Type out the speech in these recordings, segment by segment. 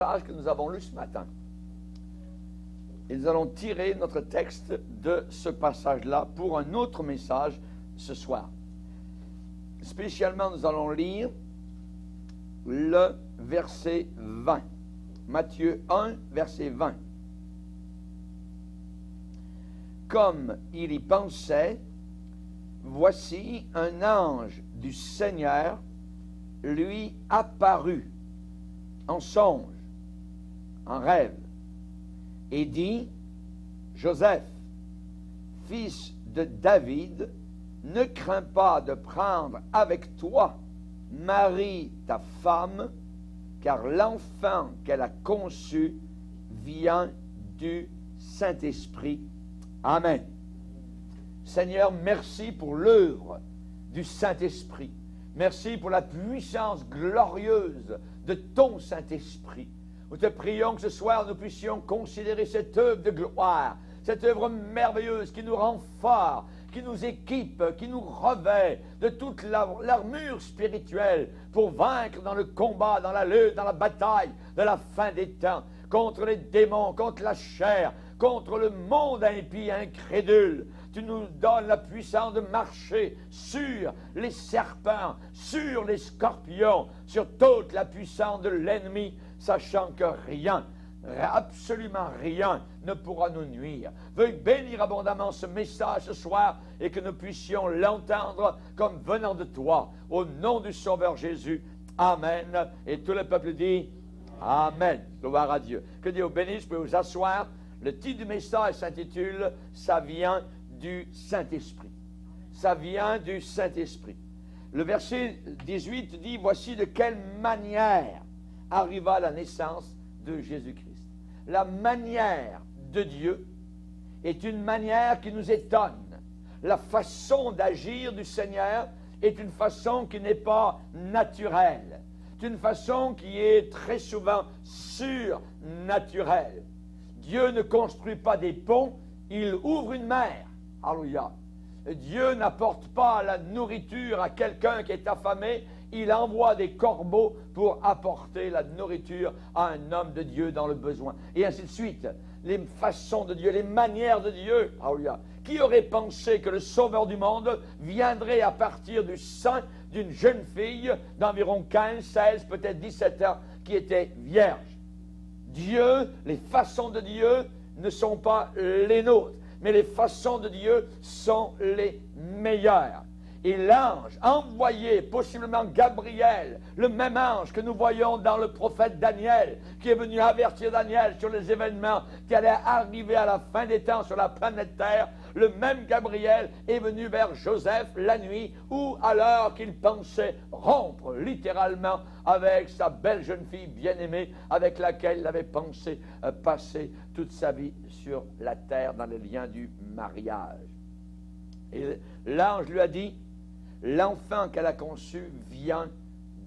passage que nous avons lu ce matin. Et nous allons tirer notre texte de ce passage-là pour un autre message ce soir. Spécialement, nous allons lire le verset 20. Matthieu 1, verset 20. Comme il y pensait, voici un ange du Seigneur lui apparut en songe, en rêve, et dit: Joseph, fils de David, ne crains pas de prendre avec toi Marie, ta femme, car l'enfant qu'elle a conçu vient du Saint-Esprit. Amen. Seigneur, merci pour l'œuvre du Saint-Esprit. Merci pour la puissance glorieuse de ton Saint-Esprit. Nous te prions que ce soir nous puissions considérer cette œuvre de gloire, cette œuvre merveilleuse qui nous rend forts, qui nous équipe, qui nous revêt de toute l'armure spirituelle pour vaincre dans le combat, dans la lutte, dans la bataille de la fin des temps, contre les démons, contre la chair, contre le monde impie, incrédule. Tu nous donnes la puissance de marcher sur les serpents, sur les scorpions, sur toute la puissance de l'ennemi, sachant que rien, absolument rien ne pourra nous nuire. Veuille bénir abondamment ce message ce soir et que nous puissions l'entendre comme venant de toi. Au nom du Sauveur Jésus, Amen. Et tout le peuple dit Amen. Gloire à Dieu. Que Dieu vous bénisse. Vous pouvez vous asseoir. Le titre du message s'intitule « Ça vient du Saint-Esprit ». Ça vient du Saint-Esprit. Le verset 18 dit « Voici de quelle manière arriva la naissance de Jésus-Christ ». La manière de Dieu est une manière qui nous étonne. La façon d'agir du Seigneur est une façon qui n'est pas naturelle. C'est une façon qui est très souvent surnaturelle. Dieu ne construit pas des ponts, il ouvre une mer. Alléluia. Dieu n'apporte pas la nourriture à quelqu'un qui est affamé, il envoie des corbeaux pour apporter la nourriture à un homme de Dieu dans le besoin. Et ainsi de suite. Les façons de Dieu, les manières de Dieu. Alléluia. Qui aurait pensé que le Sauveur du monde viendrait à partir du sein d'une jeune fille d'environ 15, 16, peut-être 17 ans, qui était vierge? Dieu, les façons de Dieu ne sont pas les nôtres, mais les façons de Dieu sont les meilleures. Et l'ange envoyé, possiblement Gabriel, le même ange que nous voyons dans le prophète Daniel, qui est venu avertir Daniel sur les événements qui allaient arriver à la fin des temps sur la planète Terre, le même Gabriel est venu vers Joseph la nuit, où alors qu'il pensait rompre littéralement avec sa belle jeune fille bien-aimée, avec laquelle il avait pensé passer toute sa vie sur la terre dans les liens du mariage. Et l'ange lui a dit: l'enfant qu'elle a conçu vient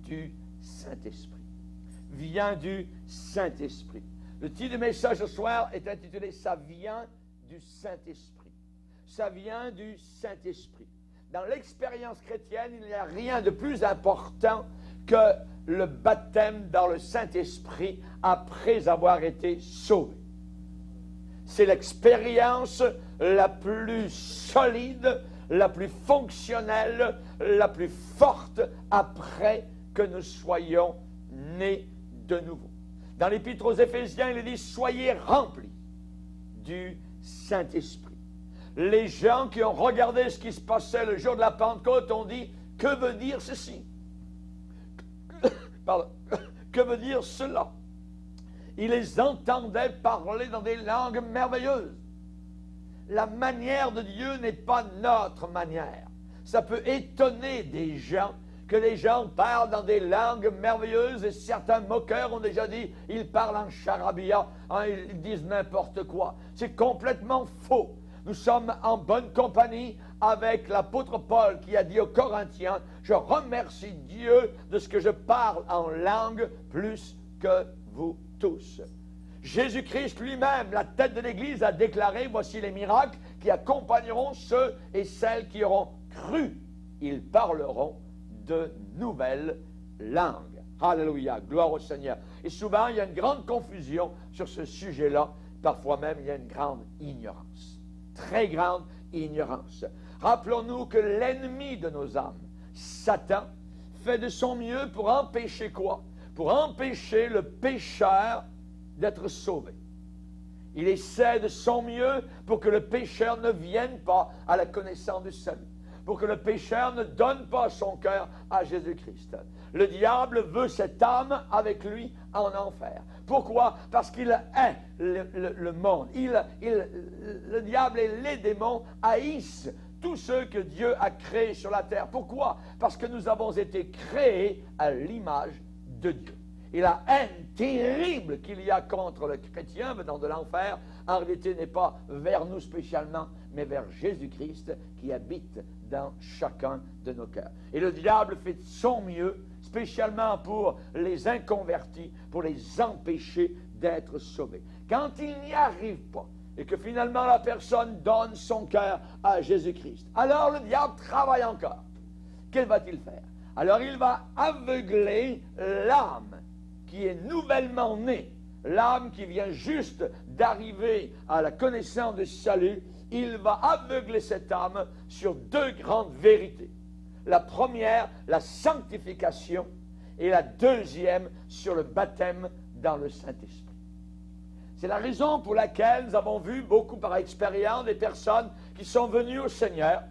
du Saint-Esprit. Vient du Saint-Esprit. Le titre du message ce soir est intitulé « Ça vient du Saint-Esprit ». Ça vient du Saint-Esprit. Dans l'expérience chrétienne, il n'y a rien de plus important que le baptême dans le Saint-Esprit après avoir été sauvé. C'est l'expérience la plus solide, la plus fonctionnelle, la plus forte après que nous soyons nés de nouveau. Dans l'Épître aux Éphésiens, il est dit « Soyez remplis du Saint-Esprit ». Les gens qui ont regardé ce qui se passait le jour de la Pentecôte ont dit « Que veut dire ceci ?» Pardon. Que veut dire cela? Ils les entendaient parler dans des langues merveilleuses. La manière de Dieu n'est pas notre manière. Ça peut étonner des gens que les gens parlent dans des langues merveilleuses, et certains moqueurs ont déjà dit ils parlent en charabia, hein, ils disent n'importe quoi. C'est complètement faux. Nous sommes en bonne compagnie avec l'apôtre Paul qui a dit aux Corinthiens « Je remercie Dieu de ce que je parle en langue plus que vous tous. » Jésus-Christ lui-même, la tête de l'Église, a déclaré « Voici les miracles qui accompagneront ceux et celles qui auront cru. Ils parleront de nouvelles langues. » Alléluia, gloire au Seigneur. Et souvent, il y a une grande confusion sur ce sujet-là. Parfois même, il y a une grande ignorance. Très grande ignorance. Rappelons-nous que l'ennemi de nos âmes, Satan, fait de son mieux pour empêcher quoi? Pour empêcher le pécheur d'être sauvé. Il essaie de son mieux pour que le pécheur ne vienne pas à la connaissance du salut, pour que le pécheur ne donne pas son cœur à Jésus-Christ. Le diable veut cette âme avec lui en enfer. Pourquoi? Parce qu'il hait le monde. Le diable et les démons haïssent tous ceux que Dieu a créés sur la terre. Pourquoi? Parce que nous avons été créés à l'image de Dieu. Et la haine terrible qu'il y a contre le chrétien venant de l'enfer, en réalité n'est pas vers nous spécialement, mais vers Jésus-Christ qui habite dans chacun de nos cœurs. Et le diable fait de son mieux, spécialement pour les inconvertis, pour les empêcher d'être sauvés. Quand il n'y arrive pas, et que finalement la personne donne son cœur à Jésus-Christ, alors le diable travaille encore. Qu'est-ce va-t-il faire? Alors il va aveugler l'âme qui est nouvellement née, l'âme qui vient juste d'arriver à la connaissance du salut. Il va aveugler cette âme sur deux grandes vérités. La première, la sanctification, et la deuxième, sur le baptême dans le Saint-Esprit. C'est la raison pour laquelle nous avons vu beaucoup par expérience des personnes qui sont venues au Seigneur,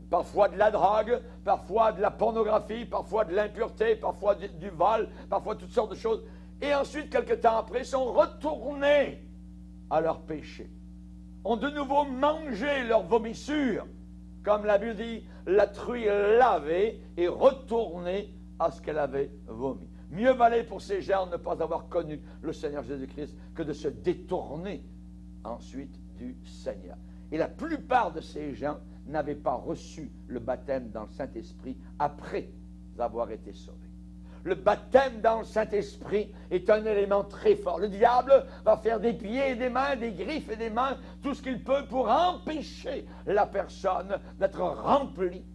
parfois de la drogue, parfois de la pornographie, parfois de l'impureté, parfois du vol, parfois toutes sortes de choses, et ensuite, quelque temps après, sont retournés à leur péché, ont de nouveau mangé leur vomissure, comme la Bible dit, la truie lavée et retournée à ce qu'elle avait vomi. Mieux valait pour ces gens ne pas avoir connu le Seigneur Jésus-Christ que de se détourner ensuite du Seigneur. Et la plupart de ces gens n'avaient pas reçu le baptême dans le Saint-Esprit après avoir été sauvés. Le baptême dans le Saint-Esprit est un élément très fort. Le diable va faire des pieds et des mains, des griffes et des mains, tout ce qu'il peut pour empêcher la personne d'être remplie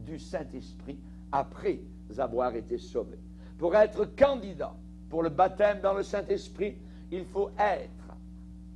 du Saint-Esprit après avoir été sauvée. Pour être candidat pour le baptême dans le Saint-Esprit, il faut être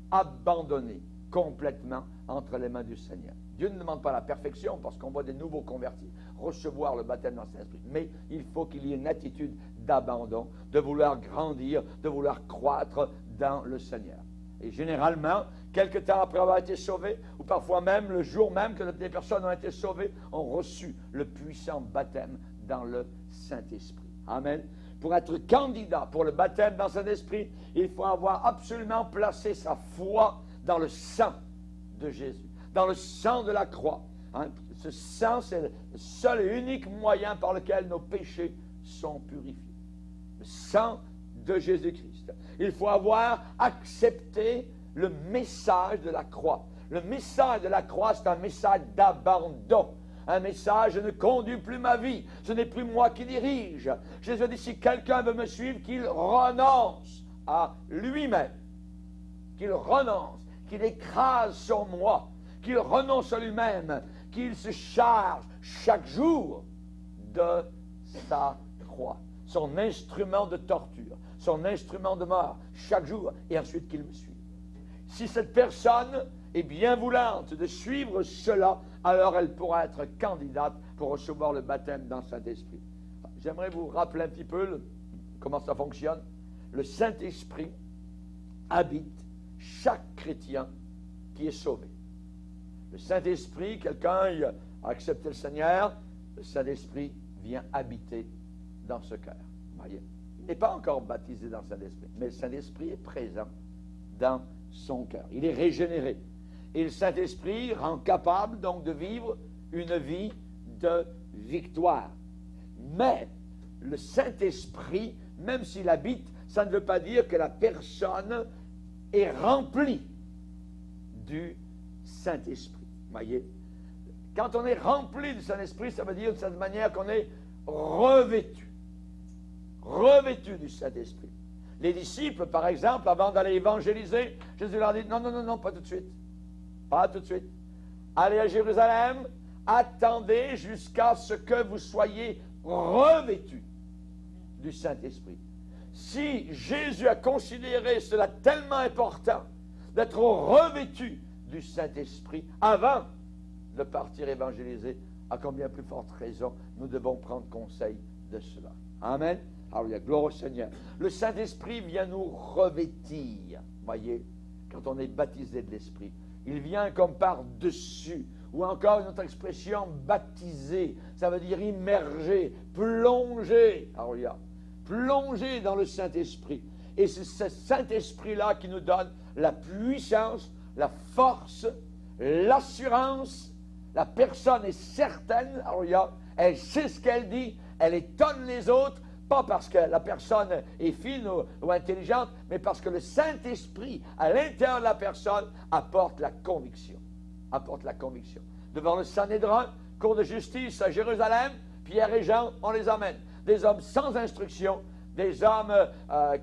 abandonné complètement entre les mains du Seigneur. Dieu ne demande pas la perfection parce qu'on voit des nouveaux convertis recevoir le baptême dans le Saint-Esprit. Mais il faut qu'il y ait une attitude d'abandon, de vouloir grandir, de vouloir croître dans le Seigneur. Et généralement, quelque temps après avoir été sauvés, ou parfois même le jour même que des personnes ont été sauvées, ont reçu le puissant baptême dans le Saint-Esprit. Amen. Pour être candidat pour le baptême dans le Saint-Esprit, il faut avoir absolument placé sa foi dans le sang de Jésus, dans le sang de la croix. Ce sang, c'est le seul et unique moyen par lequel nos péchés sont purifiés. Le sang de Jésus-Christ. Il faut avoir accepté le message de la croix. Le message de la croix, c'est un message d'abandon. Un message, je ne conduis plus ma vie, ce n'est plus moi qui dirige. Jésus dit, si quelqu'un veut me suivre, qu'il renonce à lui-même, qu'il renonce, qu'il écrase sur moi, qu'il renonce à lui-même, qu'il se charge chaque jour de sa croix, son instrument de torture, son instrument de mort, chaque jour, et ensuite qu'il me suive. Si cette personne est bien voulante de suivre cela, alors elle pourra être candidate pour recevoir le baptême dans le Saint-Esprit. J'aimerais vous rappeler un petit peu comment ça fonctionne. Le Saint-Esprit habite chaque chrétien qui est sauvé. Le Saint-Esprit, quelqu'un a accepté le Seigneur, le Saint-Esprit vient habiter dans ce cœur. Voyez? Il n'est pas encore baptisé dans le Saint-Esprit, mais le Saint-Esprit est présent dans son cœur. Il est régénéré. Et le Saint-Esprit rend capable donc de vivre une vie de victoire. Mais le Saint-Esprit, même s'il habite, ça ne veut pas dire que la personne est remplie du Saint-Esprit. Voyez? Quand on est rempli du Saint-Esprit, ça veut dire de cette manière qu'on est revêtu. Revêtu du Saint-Esprit. Les disciples, par exemple, avant d'aller évangéliser, Jésus leur dit, non, pas tout de suite. Pas tout de suite. Allez à Jérusalem, attendez jusqu'à ce que vous soyez revêtus du Saint-Esprit. si Jésus a considéré cela tellement important, d'être revêtu du Saint-Esprit avant de partir évangéliser, à combien plus forte raison nous devons prendre conseil de cela. Amen. Alléluia, gloire au Seigneur. Le Saint-Esprit vient nous revêtir, voyez, quand on est baptisé de l'Esprit. Il vient comme par-dessus, ou encore une autre expression, baptisé, ça veut dire immerger, plonger, alléluia, plonger dans le Saint-Esprit. Et c'est ce Saint-Esprit-là qui nous donne la puissance, la force, l'assurance. La personne est certaine, alléluia, elle sait ce qu'elle dit, elle étonne les autres, pas parce que la personne est fine ou intelligente, mais parce que le Saint-Esprit, à l'intérieur de la personne, apporte la conviction. Apporte la conviction. Devant le Sanhédrin, cour de justice à Jérusalem, Pierre et Jean, on les amène. Des hommes sans instruction, des hommes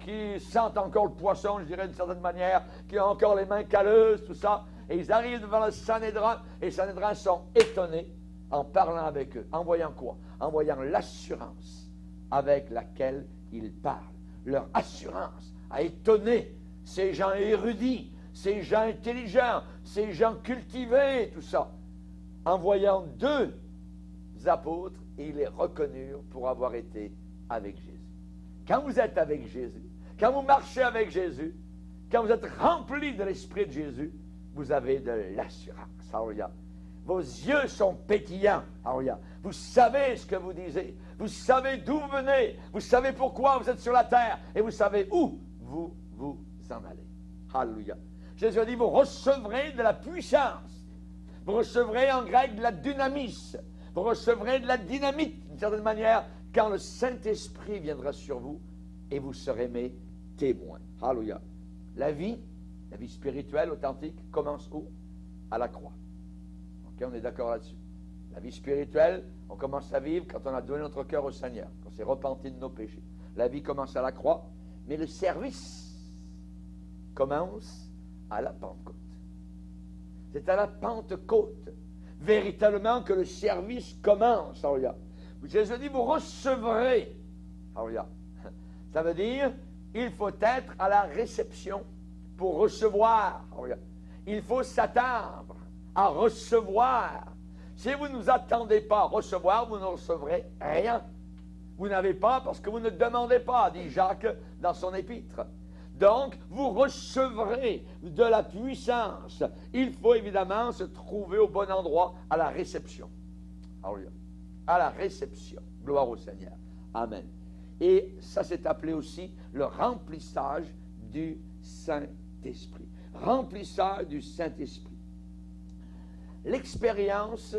qui sentent encore le poisson, je dirais d'une certaine manière, qui ont encore les mains calleuses, tout ça. Et ils arrivent devant le Sanhédrin, et les Sanhédrins sont étonnés en parlant avec eux. En voyant quoi? En voyant l'assurance avec laquelle ils parlent. Leur assurance a étonné ces gens érudits, ces gens intelligents, ces gens cultivés, tout ça. En voyant deux apôtres, ils les reconnurent pour avoir été avec Jésus. Quand vous êtes avec Jésus, quand vous marchez avec Jésus, quand vous êtes rempli de l'Esprit de Jésus, vous avez de l'assurance. Alléluia. Vos yeux sont pétillants. Alléluia. Vous savez ce que vous disiez. Vous savez d'où vous venez. Vous savez pourquoi vous êtes sur la terre. Et vous savez où vous vous en allez. Alléluia. Jésus a dit, vous recevrez de la puissance. Vous recevrez en grec de la dynamis. Vous recevrez de la dynamite, d'une certaine manière, quand le Saint-Esprit viendra sur vous et vous serez mes témoins. Alléluia. La vie spirituelle authentique commence où? À la croix. Ok, on est d'accord là-dessus. La vie spirituelle, on commence à vivre quand on a donné notre cœur au Seigneur, quand on s'est repenti de nos péchés. La vie commence à la croix, mais le service commence à la Pentecôte. C'est à la Pentecôte, véritablement, que le service commence. Alléluia. Jésus dit, vous recevrez. Alléluia. Ça veut dire, il faut être à la réception pour recevoir. Alléluia. Il faut s'attendre à recevoir. Si vous ne nous attendez pas à recevoir, vous ne recevrez rien. Vous n'avez pas parce que vous ne demandez pas, dit Jacques dans son épître. Donc, vous recevrez de la puissance. Il faut évidemment se trouver au bon endroit, à la réception. Alléluia. À la réception. Gloire au Seigneur. Amen. Et ça, c'est appelé aussi le remplissage du Saint-Esprit. Remplissage du Saint-Esprit. L'expérience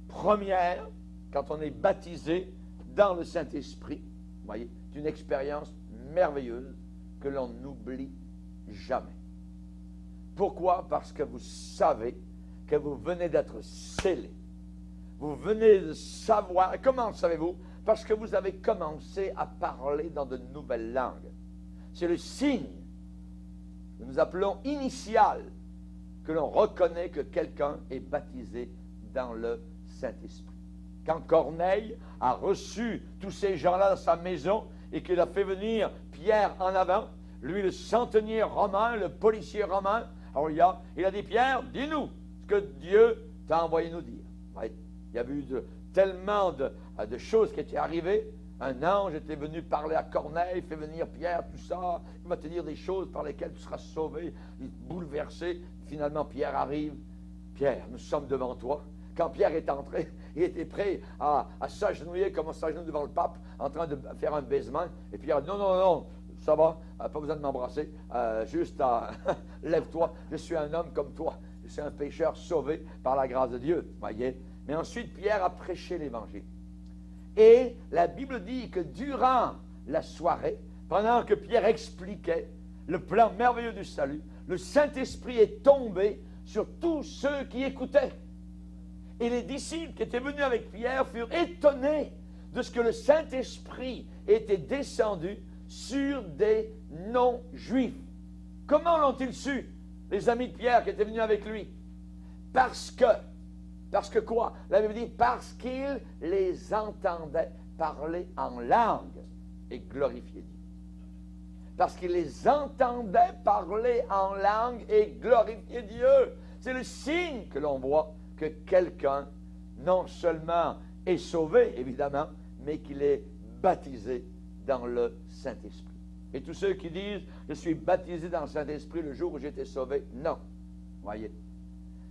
première, quand on est baptisé dans le Saint-Esprit, vous voyez, c'est une expérience merveilleuse que l'on n'oublie jamais. Pourquoi? Parce que vous savez que vous venez d'être scellé. Vous venez de savoir. Comment savez-vous? Parce que vous avez commencé à parler dans de nouvelles langues. C'est le signe que nous appelons initial, que l'on reconnaît que quelqu'un est baptisé dans le Saint-Esprit. Quand Corneille a reçu tous ces gens-là dans sa maison et qu'il a fait venir Pierre en avant, lui le centenier romain, le policier romain, alors il a dit, Pierre, dis-nous ce que Dieu t'a envoyé nous dire. Oui, il y a eu tellement de choses qui étaient arrivées. Un ange était venu parler à Corneille, fait venir Pierre, tout ça. Il va te dire des choses par lesquelles tu seras sauvé, bouleversé. Finalement, Pierre arrive. Pierre, nous sommes devant toi. Quand Pierre est entré, il était prêt à s'agenouiller comme on s'agenouille devant le pape, en train de faire un baisement. Et Pierre a dit, non, ça va, pas besoin de m'embrasser, juste lève-toi, je suis un homme comme toi. Je suis un pécheur sauvé par la grâce de Dieu. Voyez. Mais ensuite, Pierre a prêché l'Évangile. Et la Bible dit que durant la soirée, pendant que Pierre expliquait le plan merveilleux du salut, le Saint-Esprit est tombé sur tous ceux qui écoutaient. Et les disciples qui étaient venus avec Pierre furent étonnés de ce que le Saint-Esprit était descendu sur des non-juifs. Comment l'ont-ils su, les amis de Pierre qui étaient venus avec lui? Parce que quoi? La Bible dit, parce qu'ils les entendaient parler en langue. et glorifier Dieu. Parce qu'ils les entendaient parler en langue et glorifier Dieu. C'est le signe que l'on voit que quelqu'un, non seulement est sauvé, évidemment, mais qu'il est baptisé dans le Saint-Esprit. Et tous ceux qui disent « Je suis baptisé dans le Saint-Esprit le jour où j'ai été sauvé », non. Voyez.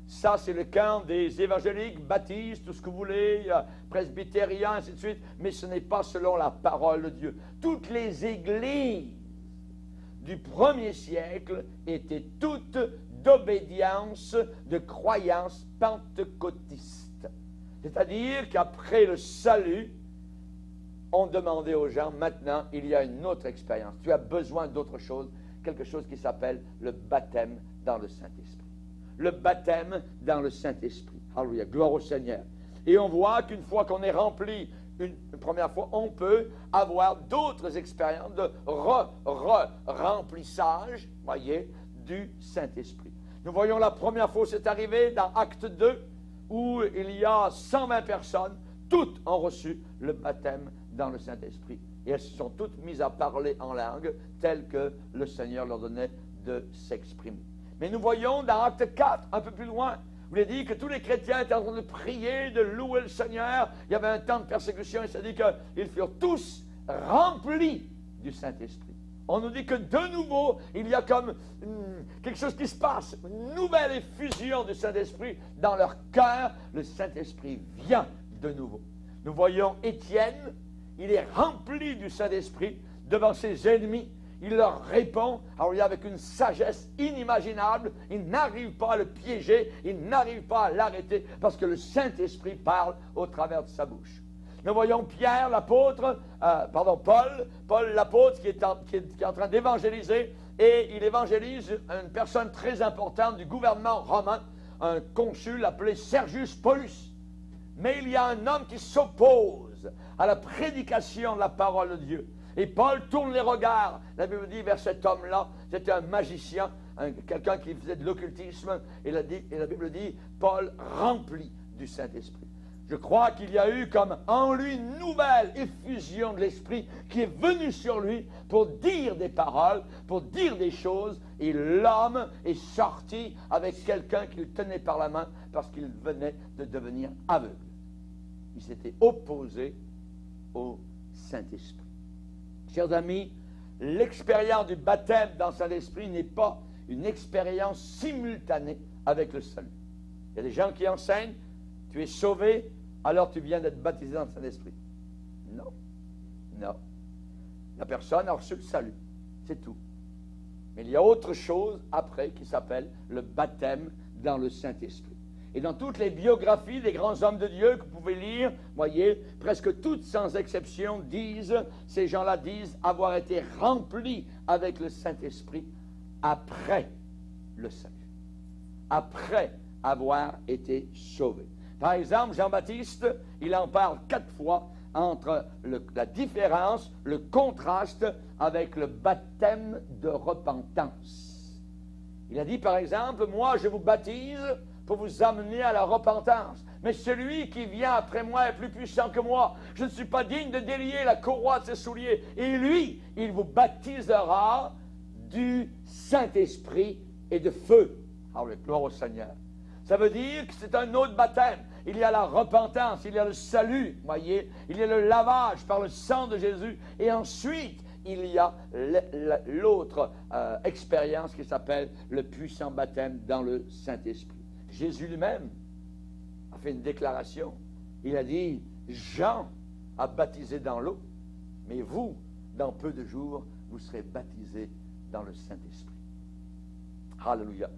Ça, c'est le camp des évangéliques, baptistes, tout ce que vous voulez, presbytériens, ainsi de suite, mais ce n'est pas selon la parole de Dieu. Toutes les églises du premier siècle étaient toutes d'obédience, de croyance pentecôtiste. C'est-à-dire qu'après le salut, on demandait aux gens, maintenant, il y a une autre expérience. Tu as besoin d'autre chose, quelque chose qui s'appelle le baptême dans le Saint-Esprit. Le baptême dans le Saint-Esprit. Alléluia, gloire au Seigneur. Et on voit qu'une fois qu'on est rempli une première fois, on peut avoir d'autres expériences de remplissage, voyez, du Saint-Esprit. Nous voyons la première fois, c'est arrivé dans Acte 2, où il y a 120 personnes, toutes ont reçu le baptême dans le Saint-Esprit. Et elles se sont toutes mises à parler en langue, telle que le Seigneur leur donnait de s'exprimer. Mais nous voyons dans Acte 4, un peu plus loin, où il est dit que tous les chrétiens étaient en train de prier, de louer le Seigneur. Il y avait un temps de persécution et ça dit qu'ils furent tous remplis du Saint-Esprit. On nous dit que de nouveau, il y a comme quelque chose qui se passe, une nouvelle effusion du Saint-Esprit dans leur cœur. Le Saint-Esprit vient de nouveau. Nous voyons Étienne, il est rempli du Saint-Esprit devant ses ennemis. Il leur répond, alors il y a avec une sagesse inimaginable, il n'arrive pas à le piéger, il n'arrive pas à l'arrêter, parce que le Saint-Esprit parle au travers de sa bouche. Nous voyons Pierre, l'apôtre, Paul, l'apôtre, qui est en train d'évangéliser, et il évangélise une personne très importante du gouvernement romain, un consul appelé Sergius Paulus. Mais il y a un homme qui s'oppose à la prédication de la parole de Dieu. Et Paul tourne les regards. La Bible dit vers cet homme-là, c'était un magicien, quelqu'un qui faisait de l'occultisme. Et la Bible dit, Paul rempli du Saint-Esprit. Je crois qu'il y a eu comme en lui une nouvelle effusion de l'Esprit qui est venue sur lui pour dire des paroles, pour dire des choses. Et l'homme est sorti avec quelqu'un qu'il tenait par la main parce qu'il venait de devenir aveugle. Il s'était opposé au Saint-Esprit. Chers amis, l'expérience du baptême dans le Saint-Esprit n'est pas une expérience simultanée avec le salut. Il y a des gens qui enseignent, tu es sauvé, alors tu viens d'être baptisé dans le Saint-Esprit. Non. Non. La personne a reçu le salut. C'est tout. Mais il y a autre chose après qui s'appelle le baptême dans le Saint-Esprit. Et dans toutes les biographies des grands hommes de Dieu que vous pouvez lire, voyez, presque toutes sans exception ces gens-là disent avoir été remplis avec le Saint-Esprit après le salut. Après avoir été sauvés. Par exemple, Jean-Baptiste, il en parle 4 fois entre la différence, le contraste avec le baptême de repentance. Il a dit par exemple, moi je vous baptise pour vous amener à la repentance. Mais celui qui vient après moi est plus puissant que moi. Je ne suis pas digne de délier la courroie de ses souliers. Et lui, il vous baptisera du Saint-Esprit et de feu. Allez, gloire au Seigneur. Ça veut dire que c'est un autre baptême. Il y a la repentance, il y a le salut, voyez. Il y a le lavage par le sang de Jésus. Et ensuite, il y a l'autre expérience qui s'appelle le puissant baptême dans le Saint-Esprit. Jésus lui-même a fait une déclaration. Il a dit, Jean a baptisé dans l'eau, mais vous, dans peu de jours, vous serez baptisés dans le Saint-Esprit. Alléluia.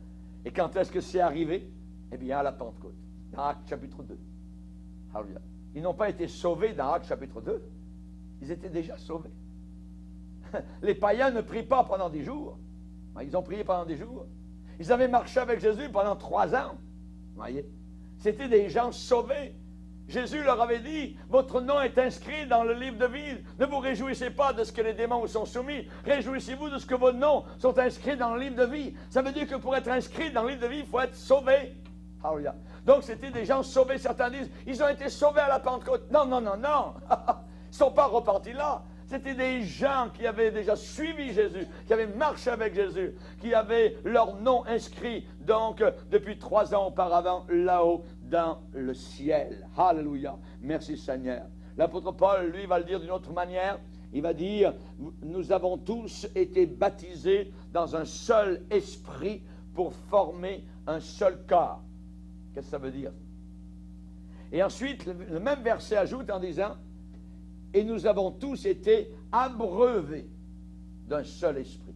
Et quand est-ce que c'est arrivé? Eh bien, à la Pentecôte, dans Actes chapitre 2. Alléluia. Ils n'ont pas été sauvés dans Actes chapitre 2. Ils étaient déjà sauvés. Les païens ne prient pas pendant des jours. Ils ont prié pendant des jours. Ils avaient marché avec Jésus pendant 3 ans. Voyez, c'était des gens sauvés. Jésus leur avait dit, votre nom est inscrit dans le livre de vie. Ne vous réjouissez pas de ce que les démons vous sont soumis. Réjouissez-vous de ce que vos noms sont inscrits dans le livre de vie. Ça veut dire que pour être inscrit dans le livre de vie, il faut être sauvé. Alléluia. Donc c'était des gens sauvés. Certains disent, ils ont été sauvés à la Pentecôte. Non, non, non, non. Ils ne sont pas repentis là. C'était des gens qui avaient déjà suivi Jésus, qui avaient marché avec Jésus, qui avaient leur nom inscrit, donc, depuis 3 ans auparavant, là-haut, dans le ciel. Alléluia. Merci Seigneur. L'apôtre Paul, lui, va le dire d'une autre manière. Il va dire, nous avons tous été baptisés dans un seul esprit pour former un seul corps. Qu'est-ce que ça veut dire? Et ensuite, le même verset ajoute en disant, et nous avons tous été abreuvés d'un seul esprit.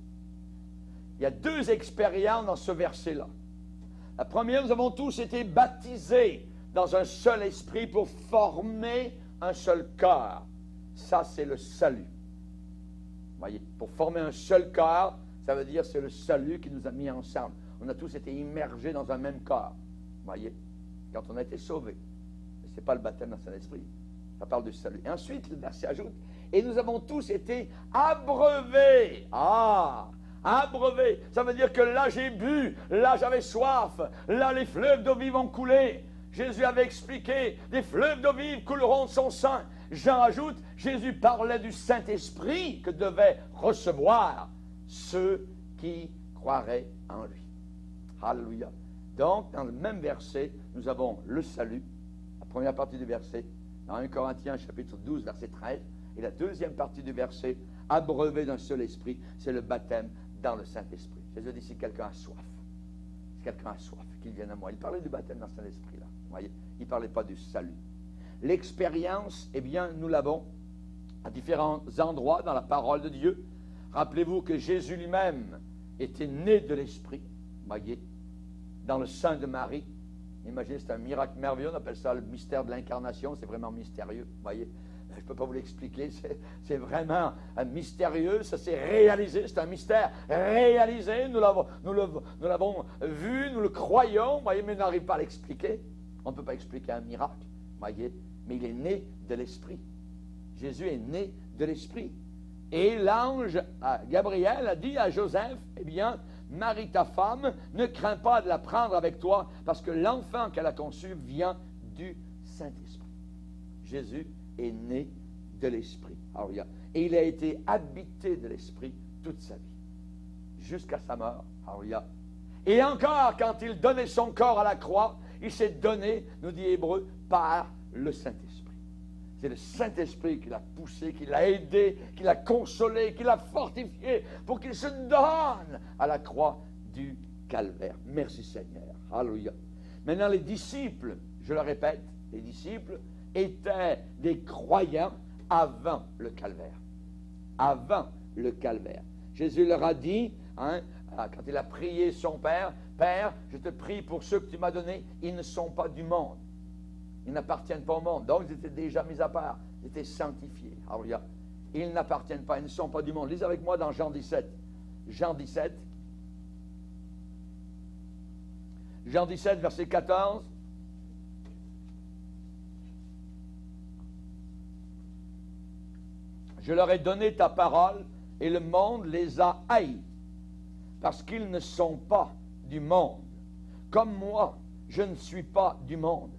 Il y a 2 expériences dans ce verset-là. La première, nous avons tous été baptisés dans un seul esprit pour former un seul corps. Ça, c'est le salut. Voyez, pour former un seul corps, ça veut dire c'est le salut qui nous a mis ensemble. On a tous été immergés dans un même corps. Voyez, quand on a été sauvés. Ce n'est pas le baptême dans Saint-Esprit. Ça parle du salut. Et ensuite, le verset ajoute, et nous avons tous été abreuvés. Ah, abreuvés. Ça veut dire que là, j'ai bu, là, j'avais soif, là, les fleuves d'eau vive ont coulé. Jésus avait expliqué, des fleuves d'eau vive couleront de son sang. Jean ajoute, Jésus parlait du Saint-Esprit que devaient recevoir ceux qui croiraient en lui. Alléluia. Donc, dans le même verset, nous avons le salut, la première partie du verset, dans 1 Corinthiens chapitre 12, verset 13, et la deuxième partie du verset, abreuvé d'un seul esprit, c'est le baptême dans le Saint-Esprit. Jésus dit, si quelqu'un a soif, si quelqu'un a soif, qu'il vienne à moi. Il parlait du baptême dans le Saint-Esprit, là. Vous voyez, il ne parlait pas du salut. L'expérience, eh bien, nous l'avons à différents endroits dans la parole de Dieu. Rappelez-vous que Jésus lui-même était né de l'Esprit, voyez, dans le sein de Marie. Imaginez, c'est un miracle merveilleux, on appelle ça le mystère de l'incarnation, c'est vraiment mystérieux, voyez. Je ne peux pas vous l'expliquer, c'est vraiment mystérieux, ça s'est réalisé, c'est un mystère réalisé, nous l'avons vu, nous le croyons, voyez, mais on n'arrive pas à l'expliquer. On ne peut pas expliquer un miracle, voyez, mais il est né de l'Esprit. Jésus est né de l'Esprit. Et l'ange Gabriel a dit à Joseph, eh bien, Marie, ta femme, ne crains pas de la prendre avec toi, parce que l'enfant qu'elle a conçu vient du Saint-Esprit. Jésus est né de l'Esprit. Et il a été habité de l'Esprit toute sa vie, jusqu'à sa mort. Et encore, quand il donnait son corps à la croix, il s'est donné, nous dit Hébreu, par le Saint-Esprit. C'est le Saint-Esprit qui l'a poussé, qui l'a aidé, qui l'a consolé, qui l'a fortifié pour qu'il se donne à la croix du Calvaire. Merci Seigneur. Alléluia. Maintenant, les disciples, je le répète, les disciples étaient des croyants avant le Calvaire. Avant le Calvaire. Jésus leur a dit, quand il a prié son Père, « Père, je te prie pour ceux que tu m'as donnés, ils ne sont pas du monde. Ils n'appartiennent pas au monde. » Donc, ils étaient déjà mis à part. Ils étaient sanctifiés. Alléluia. Ils n'appartiennent pas, ils ne sont pas du monde. Lisez avec moi dans Jean 17. Jean 17. Jean 17, verset 14. Je leur ai donné ta parole et le monde les a haïs parce qu'ils ne sont pas du monde. Comme moi, je ne suis pas du monde.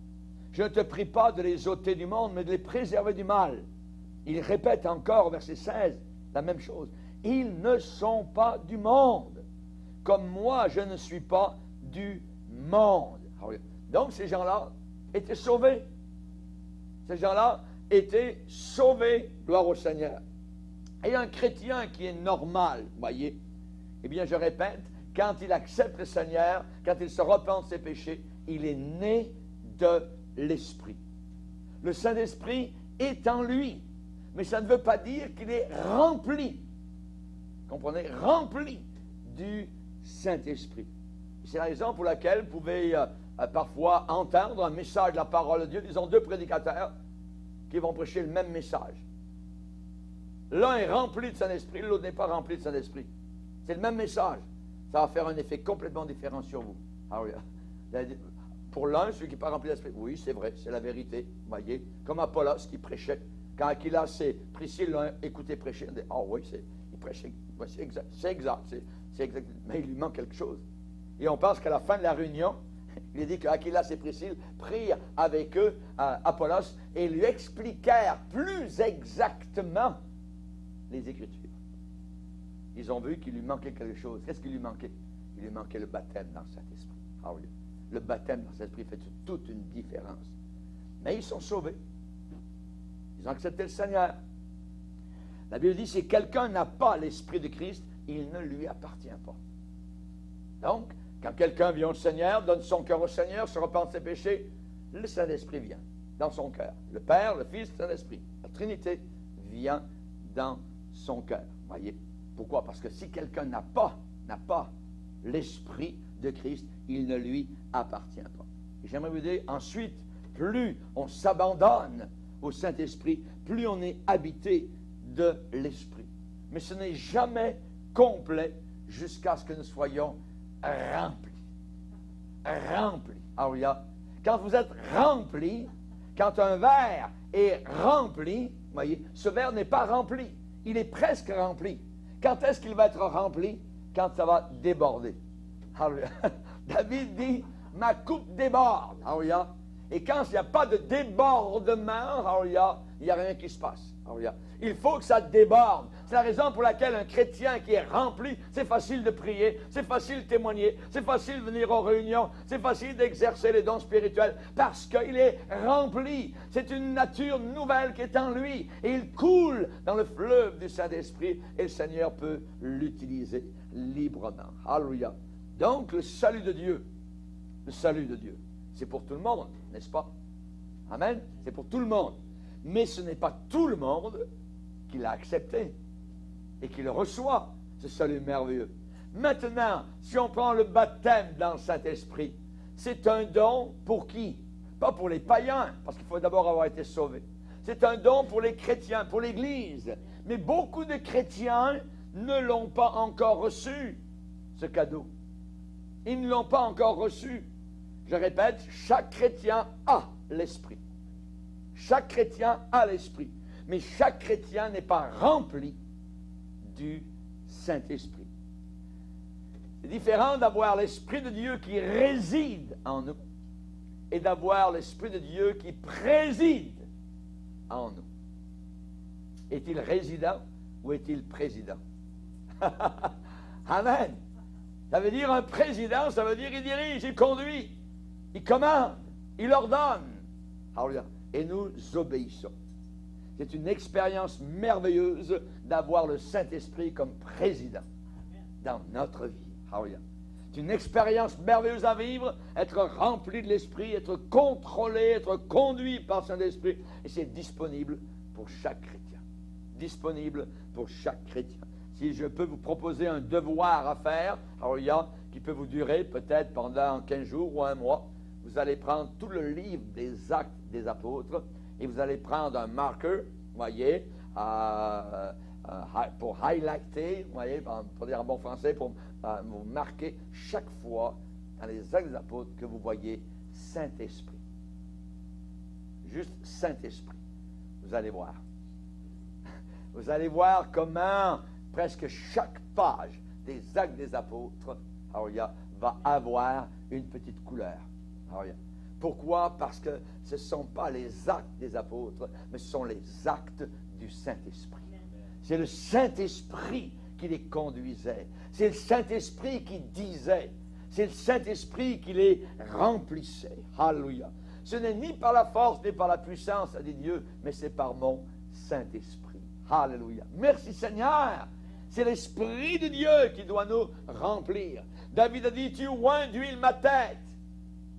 Je ne te prie pas de les ôter du monde, mais de les préserver du mal. Il répète encore au verset 16 la même chose. Ils ne sont pas du monde. Comme moi, je ne suis pas du monde. Donc ces gens-là étaient sauvés. Ces gens-là étaient sauvés. Gloire au Seigneur. Et un chrétien qui est normal, voyez, eh bien je répète, quand il accepte le Seigneur, quand il se repent de ses péchés, il est né de l'Esprit. Le Saint-Esprit est en lui, mais ça ne veut pas dire qu'il est rempli. Comprenez? Rempli du Saint-Esprit. C'est la raison pour laquelle vous pouvez parfois entendre un message de la parole de Dieu, disons 2 prédicateurs qui vont prêcher le même message. L'un est rempli de Saint-Esprit, l'autre n'est pas rempli de Saint-Esprit. C'est le même message. Ça va faire un effet complètement différent sur vous. Pour l'un, celui qui n'est pas rempli d'Esprit, oui, c'est vrai, c'est la vérité. Voyez, comme Apollos qui prêchait. Quand Aquilas et Priscille l'ont écouté prêcher, on dit, ah oui, il prêchait, ouais, c'est exact, c'est exact, mais il lui manque quelque chose. Et on pense qu'à la fin de la réunion, il est dit qu'Aquilas et Priscille prirent avec eux Apollos et lui expliquèrent plus exactement les Écritures. Ils ont vu qu'il lui manquait quelque chose. Qu'est-ce qu'il lui manquait? Il lui manquait le baptême dans le Saint-Esprit. Ah oui. Le baptême dans le Saint-Esprit fait toute une différence. Mais ils sont sauvés. Ils ont accepté le Seigneur. La Bible dit, si quelqu'un n'a pas l'Esprit de Christ, il ne lui appartient pas. Donc, quand quelqu'un vient au Seigneur, donne son cœur au Seigneur, se repent de ses péchés, le Saint-Esprit vient dans son cœur. Le Père, le Fils, le Saint-Esprit. La Trinité vient dans son cœur. Voyez? Pourquoi? Parce que si quelqu'un n'a pas l'Esprit de Christ, il ne lui appartient pas. Et j'aimerais vous dire, ensuite, plus on s'abandonne au Saint-Esprit, plus on est habité de l'Esprit. Mais ce n'est jamais complet jusqu'à ce que nous soyons remplis. Remplis. Ah oui, quand vous êtes rempli, quand un verre est rempli, voyez, ce verre n'est pas rempli. Il est presque rempli. Quand est-ce qu'il va être rempli? Quand ça va déborder. Alléluia. David dit, ma coupe déborde. Alléluia. Et quand il n'y a pas de débordement, alléluia, il n'y a rien qui se passe. Alléluia. Il faut que ça déborde. C'est la raison pour laquelle un chrétien qui est rempli, c'est facile de prier, c'est facile de témoigner, c'est facile de venir aux réunions, c'est facile d'exercer les dons spirituels, parce qu'il est rempli. C'est une nature nouvelle qui est en lui. Et il coule dans le fleuve du Saint-Esprit, et le Seigneur peut l'utiliser librement. Alléluia. Donc, le salut de Dieu, c'est pour tout le monde, n'est-ce pas? Amen. C'est pour tout le monde. Mais ce n'est pas tout le monde qui l'a accepté et qui le reçoit, ce salut merveilleux. Maintenant, si on prend le baptême dans le Saint-Esprit, c'est un don pour qui? Pas pour les païens, parce qu'il faut d'abord avoir été sauvé. C'est un don pour les chrétiens, pour l'Église. Mais beaucoup de chrétiens ne l'ont pas encore reçu, ce cadeau. Ils ne l'ont pas encore reçu. Je répète, chaque chrétien a l'Esprit. Chaque chrétien a l'Esprit. Mais chaque chrétien n'est pas rempli du Saint-Esprit. C'est différent d'avoir l'Esprit de Dieu qui réside en nous et d'avoir l'Esprit de Dieu qui préside en nous. Est-il résident ou est-il président? Amen. Ça veut dire un président, ça veut dire il dirige, il conduit, il commande, il ordonne. Alléluia. Et nous obéissons. C'est une expérience merveilleuse d'avoir le Saint-Esprit comme président dans notre vie. Alléluia. C'est une expérience merveilleuse à vivre, être rempli de l'Esprit, être contrôlé, être conduit par le Saint-Esprit. Et c'est disponible pour chaque chrétien. Disponible pour chaque chrétien. Si je peux vous proposer un devoir à faire, alléluia, qui peut vous durer peut-être pendant 15 jours ou un mois, vous allez prendre tout le livre des Actes des Apôtres et vous allez prendre un marqueur, voyez, pour highlighter, voyez, pour dire en bon français, pour vous marquer chaque fois dans les Actes des Apôtres que vous voyez Saint-Esprit. Juste Saint-Esprit. Vous allez voir. Vous allez voir comment presque chaque page des Actes des Apôtres, alléluia, va avoir une petite couleur. Alléluia. Pourquoi? Parce que ce ne sont pas les actes des apôtres, mais ce sont les actes du Saint-Esprit. C'est le Saint-Esprit qui les conduisait. C'est le Saint-Esprit qui disait. C'est le Saint-Esprit qui les remplissait. Alléluia. Ce n'est ni par la force, ni par la puissance, dit Dieu, mais c'est par mon Saint-Esprit. Alléluia. Merci Seigneur. C'est l'Esprit de Dieu qui doit nous remplir. David a dit, tu oins d'huile ma tête.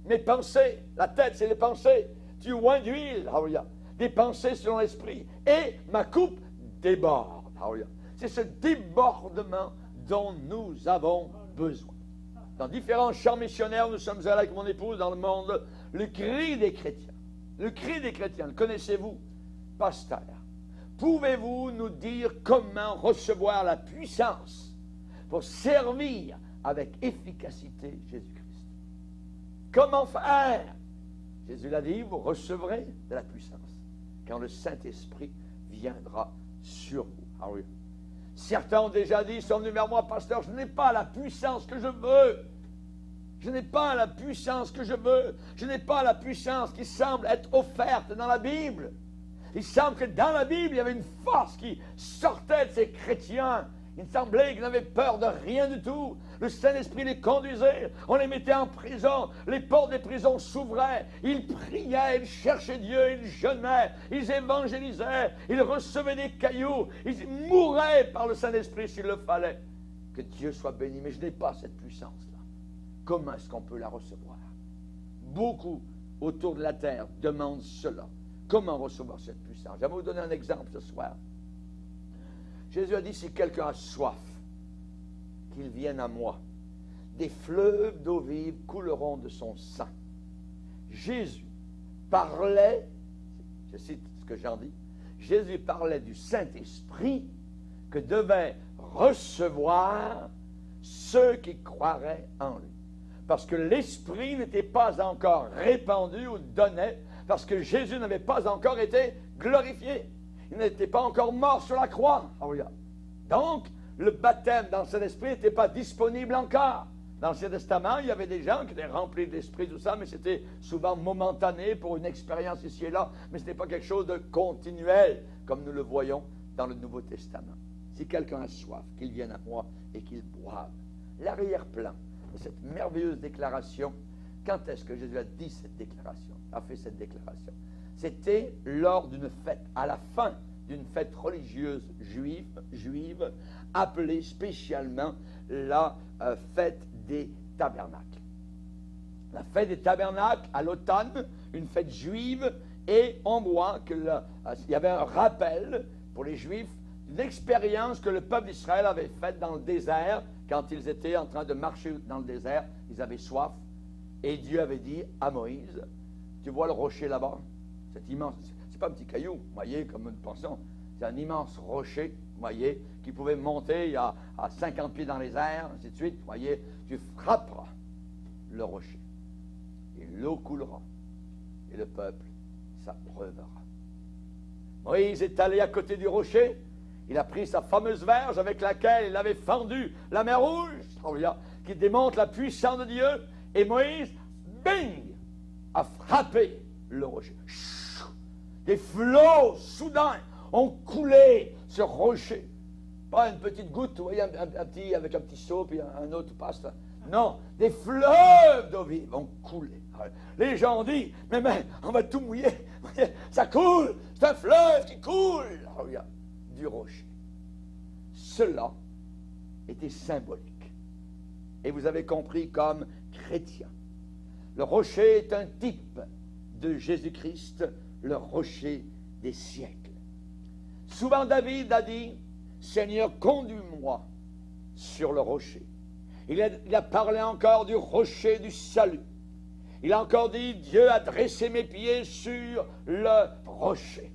Mes pensées, la tête c'est les pensées. Tu oins d'huile, alléluia. Des pensées selon l'Esprit. Et ma coupe déborde, alléluia. C'est ce débordement dont nous avons besoin. Dans différents champs missionnaires, nous sommes allés avec mon épouse dans le monde. Le cri des chrétiens. Le cri des chrétiens, le connaissez-vous? Pasteur, pouvez-vous nous dire comment recevoir la puissance pour servir avec efficacité Jésus-Christ? Comment faire? Jésus l'a dit, vous recevrez de la puissance quand le Saint-Esprit viendra sur vous. Ah oui. Certains ont déjà dit, ils sont venus vers moi, pasteur, je n'ai pas la puissance que je veux. Je n'ai pas la puissance que je veux. Je n'ai pas la puissance qui semble être offerte dans la Bible. Il semble que dans la Bible, il y avait une force qui sortait de ces chrétiens. Il semblait qu'ils n'avaient peur de rien du tout. Le Saint-Esprit les conduisait. On les mettait en prison. Les portes des prisons s'ouvraient. Ils priaient, ils cherchaient Dieu, ils jeûnaient, ils évangélisaient, ils recevaient des cailloux. Ils mouraient par le Saint-Esprit s'il le fallait. Que Dieu soit béni. Mais je n'ai pas cette puissance-là. Comment est-ce qu'on peut la recevoir? Beaucoup autour de la terre demandent cela. Comment recevoir cette puissance? J'aimerais vous donner un exemple ce soir. Jésus a dit, si quelqu'un a soif, qu'il vienne à moi. Des fleuves d'eau vive couleront de son sein. Jésus parlait, je cite ce que j'en dis, Jésus parlait du Saint-Esprit que devaient recevoir ceux qui croiraient en lui. Parce que l'Esprit n'était pas encore répandu ou donné, parce que Jésus n'avait pas encore été glorifié. Il n'était pas encore mort sur la croix. Donc, le baptême dans le Saint-Esprit n'était pas disponible encore. Dans l'Ancien Testament, il y avait des gens qui étaient remplis de l'Esprit, tout ça, mais c'était souvent momentané pour une expérience ici et là, mais ce n'était pas quelque chose de continuel, comme nous le voyons dans le Nouveau Testament. Si quelqu'un a soif, qu'il vienne à moi et qu'il boive. L'arrière-plan de cette merveilleuse déclaration, quand est-ce que Jésus a dit cette déclaration, a fait cette déclaration? C'était lors d'une fête, à la fin d'une fête religieuse juive appelée spécialement la fête des tabernacles. La fête des tabernacles, à l'automne, une fête juive, et on voit qu'il y avait un rappel pour les Juifs d'une expérience que le peuple d'Israël avait faite dans le désert, quand ils étaient en train de marcher dans le désert, ils avaient soif, et Dieu avait dit à Moïse, tu vois le rocher là-bas? C'est immense, c'est pas un petit caillou, vous voyez, comme nous pensons, c'est un immense rocher, vous voyez, qui pouvait monter à 50 pieds dans les airs, ainsi de suite, vous voyez, tu frapperas le rocher, et l'eau coulera, et le peuple s'abreuvera. Moïse est allé à côté du rocher, il a pris sa fameuse verge avec laquelle il avait fendu la mer Rouge, qui démontre la puissance de Dieu, et Moïse, bing, a frappé le rocher. Des flots soudains ont coulé ce rocher. Pas une petite goutte, vous voyez, petit, avec un petit seau, puis un autre passe. Non, des fleuves d'eau vive ont coulé. Les gens ont dit, mais on va tout mouiller. Ça coule, c'est un fleuve qui coule. Regarde, du rocher. Cela était symbolique. Et vous avez compris comme chrétien. Le rocher est un type de Jésus-Christ, le rocher des siècles. Souvent David a dit, Seigneur, conduis-moi sur le rocher. Il a parlé encore du rocher du salut. Il a encore dit, Dieu a dressé mes pieds sur le rocher.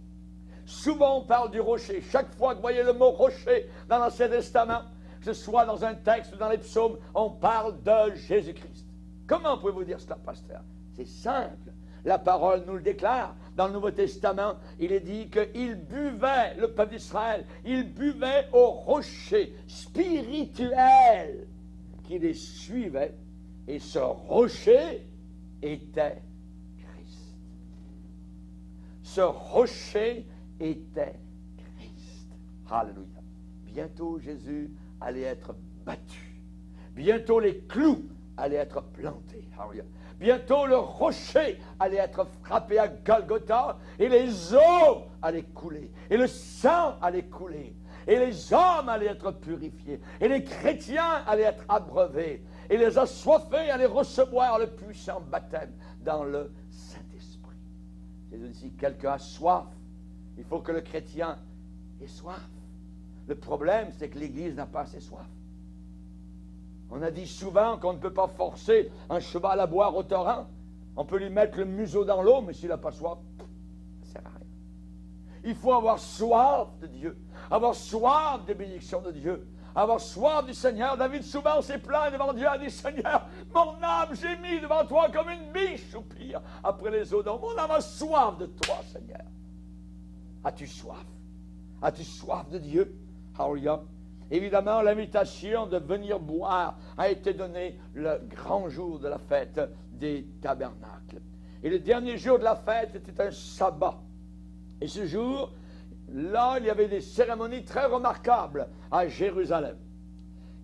Souvent on parle du rocher. Chaque fois que vous voyez le mot rocher dans l'Ancien Testament, que ce soit dans un texte ou dans les psaumes, on parle de Jésus-Christ. Comment pouvez-vous dire cela, pasteur? C'est simple. La parole nous le déclare. Dans le Nouveau Testament, il est dit qu'il buvait, le peuple d'Israël, il buvait au rocher spirituel qui les suivait, et ce rocher était Christ. Ce rocher était Christ. Alléluia. Bientôt Jésus allait être battu. Bientôt les clous allaient être plantés. Alléluia. Bientôt le rocher allait être frappé à Golgotha, et les eaux allaient couler, et le sang allait couler, et les hommes allaient être purifiés, et les chrétiens allaient être abreuvés, et les assoiffés allaient recevoir le puissant baptême dans le Saint-Esprit. Jésus dit, si quelqu'un a soif, il faut que le chrétien ait soif. Le problème, c'est que l'Église n'a pas assez soif. On a dit souvent qu'on ne peut pas forcer un cheval à boire au torrent. On peut lui mettre le museau dans l'eau, mais s'il n'a pas soif, ça ne sert à rien. Il faut avoir soif de Dieu, avoir soif des bénédictions de Dieu, avoir soif du Seigneur. David souvent s'est plaint devant Dieu, a dit, Seigneur, mon âme gémit devant toi comme une biche soupire après les eaux d'eau. Mon âme a soif de toi, Seigneur. As-tu soif? As-tu soif de Dieu? Alléluia. Évidemment, l'invitation de venir boire a été donnée le grand jour de la fête des tabernacles. Et le dernier jour de la fête était un sabbat. Et ce jour, là, il y avait des cérémonies très remarquables à Jérusalem.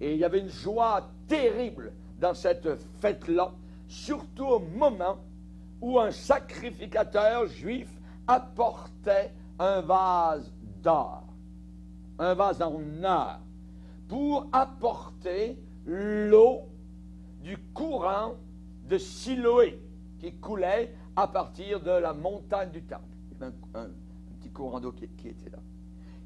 Et il y avait une joie terrible dans cette fête-là, surtout au moment où un sacrificateur juif apportait un vase d'or, un vase en or, pour apporter l'eau du courant de Siloé qui coulait à partir de la montagne du temple. Il y avait un petit courant d'eau qui était là.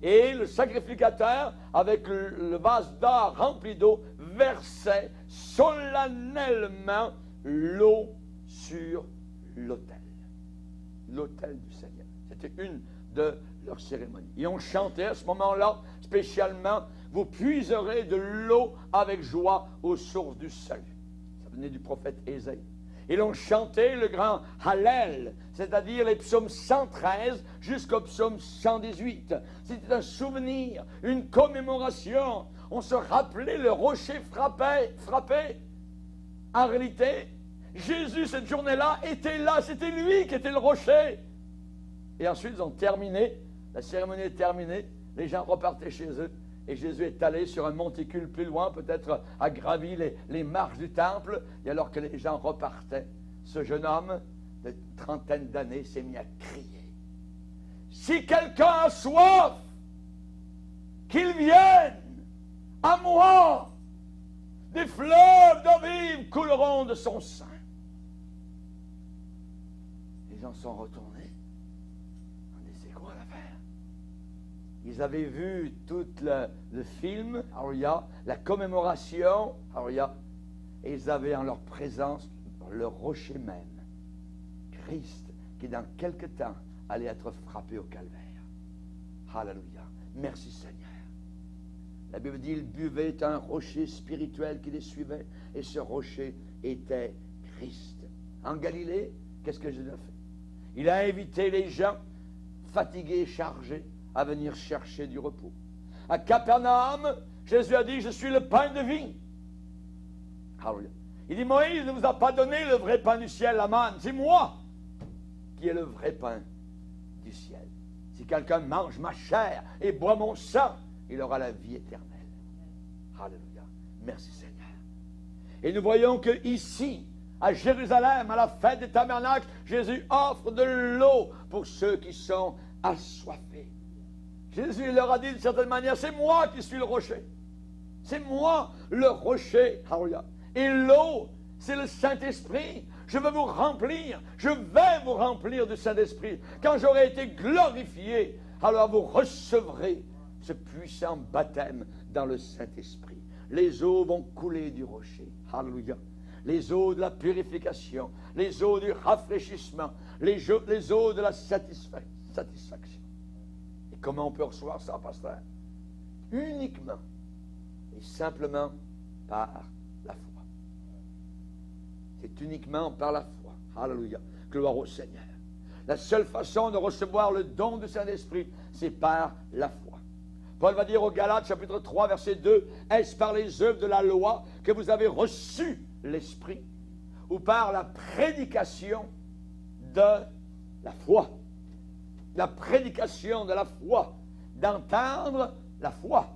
Et le sacrificateur, avec le vase d'or rempli d'eau, versait solennellement l'eau sur l'autel. L'autel du Seigneur. C'était une de leurs cérémonies. Et on chantait à ce moment-là, spécialement, vous puiserez de l'eau avec joie aux sources du salut. Ça venait du prophète Ésaïe. Et l'on chantait le grand Hallel, c'est-à-dire les psaumes 113 jusqu'au psaume 118. C'était un souvenir, une commémoration. On se rappelait le rocher frappé. En réalité, Jésus, cette journée-là, était là. C'était lui qui était le rocher. Et ensuite, ils ont terminé. La cérémonie est terminée. Les gens repartaient chez eux. Et Jésus est allé sur un monticule plus loin, peut-être a gravi les marches du temple. Et alors que les gens repartaient, ce jeune homme de trentaine d'années s'est mis à crier. Si quelqu'un a soif, qu'il vienne à moi. Des fleuves d'eau vive couleront de son sein. Les gens sont retournés. On dit, c'est quoi l'affaire? Ils avaient vu tout le film, alléluia, la commémoration, alléluia, et ils avaient en leur présence le rocher même, Christ, qui dans quelque temps allait être frappé au calvaire. Alléluia. Merci Seigneur. La Bible dit, il buvait un rocher spirituel qui les suivait, et ce rocher était Christ. En Galilée, qu'est-ce que Jésus a fait? Il a invité les gens fatigués et chargés à venir chercher du repos. À Capernaum, Jésus a dit, je suis le pain de vie. Alléluia. Il dit, Moïse ne vous a pas donné le vrai pain du ciel, la manne. C'est moi qui ai le vrai pain du ciel. Si quelqu'un mange ma chair et boit mon sang, il aura la vie éternelle. Alléluia. Merci Seigneur. Et nous voyons que ici, à Jérusalem, à la fête des tabernacles, Jésus offre de l'eau pour ceux qui sont assoiffés. Jésus leur a dit d'une certaine manière, c'est moi qui suis le rocher. C'est moi le rocher. Alléluia. Et l'eau, c'est le Saint-Esprit. Je veux vous remplir. Je vais vous remplir du Saint-Esprit. Quand j'aurai été glorifié, alors vous recevrez ce puissant baptême dans le Saint-Esprit. Les eaux vont couler du rocher. Alléluia. Les eaux de la purification, les eaux du rafraîchissement, les eaux de la satisfaction. Et comment on peut recevoir ça, pasteur? Uniquement et simplement par la foi. C'est uniquement par la foi. Alléluia. Gloire au Seigneur. La seule façon de recevoir le don du Saint-Esprit, c'est par la foi. Paul va dire aux Galates, chapitre 3, verset 2, « Est-ce par les œuvres de la loi que vous avez reçu l'Esprit, ou par la prédication de la foi? » La prédication de la foi, d'entendre la foi.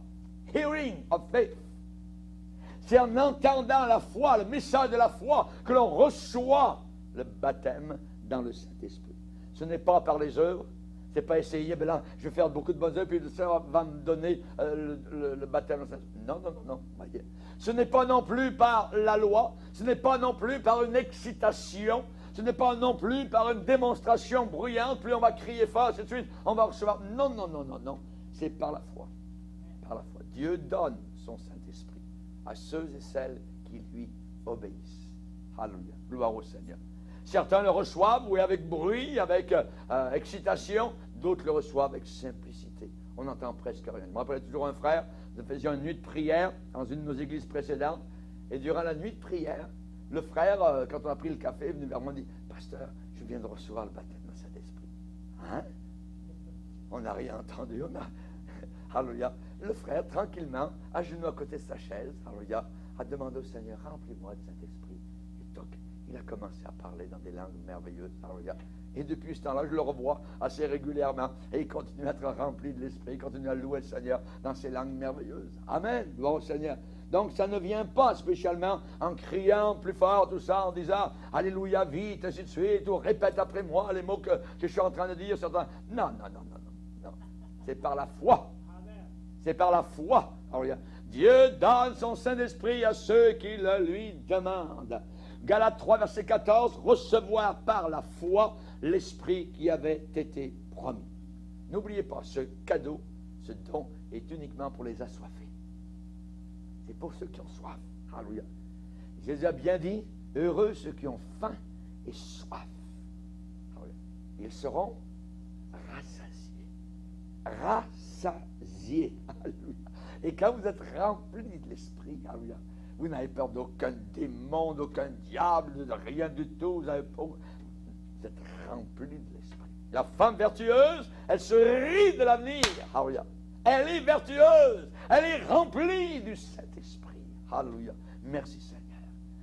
Hearing of faith. C'est en entendant la foi, le message de la foi, que l'on reçoit le baptême dans le Saint-Esprit. Ce n'est pas par les œuvres. C'est pas essayer, ben là, je vais faire beaucoup de bonnes œuvres, puis le Seigneur va me donner le baptême. Non, non, non, non. Voyez. Ce n'est pas non plus par la loi, ce n'est pas non plus par une excitation, ce n'est pas non plus par une démonstration bruyante, plus on va crier fort, ainsi de suite, on va recevoir. Non, non, non, non, non. C'est par la foi. Par la foi. Dieu donne son Saint-Esprit à ceux et celles qui lui obéissent. Alléluia. Gloire au Seigneur. Certains le reçoivent, oui, avec bruit, avec excitation. D'autres le reçoivent avec simplicité. On n'entend presque rien. Je me rappelle toujours un frère, nous faisions une nuit de prière dans une de nos églises précédentes. Et durant la nuit de prière, le frère, quand on a pris le café, est venu vers moi et dit, « Pasteur, je viens de recevoir le baptême de Saint-Esprit. » Hein? On n'a rien entendu. Alléluia. Le frère, tranquillement, à genoux à côté de sa chaise, alléluia, a demandé au Seigneur, « Remplis-moi de Saint-Esprit. » Et toc, il a commencé à parler dans des langues merveilleuses. Alléluia. Et depuis ce temps-là, je le revois assez régulièrement. Et il continue à être rempli de l'Esprit. Il continue à louer le Seigneur dans ces langues merveilleuses. Amen. Gloire au Seigneur. Donc, ça ne vient pas spécialement en criant plus fort, tout ça, en disant « Alléluia, vite, ainsi de suite », ou « Répète après moi les mots que je suis en train de dire. » Non. C'est par la foi. C'est par la foi. Alléluia. Dieu donne son Saint-Esprit à ceux qui le lui demandent. Galates 3, verset 14, recevoir par la foi l'Esprit qui avait été promis. N'oubliez pas, ce cadeau, ce don est uniquement pour les assoiffés. C'est pour ceux qui ont soif. Alléluia. Jésus a bien dit, heureux ceux qui ont faim et soif. Alléluia. Ils seront rassasiés. Rassasiés. Alléluia. Et quand vous êtes remplis de l'Esprit, alléluia, vous n'avez peur d'aucun démon, d'aucun diable, de rien du tout. Vous êtes remplis de l'Esprit. La femme vertueuse, elle se rit de l'avenir. Alléluia. Elle est vertueuse. Elle est remplie du Saint-Esprit. Alléluia. Merci Seigneur.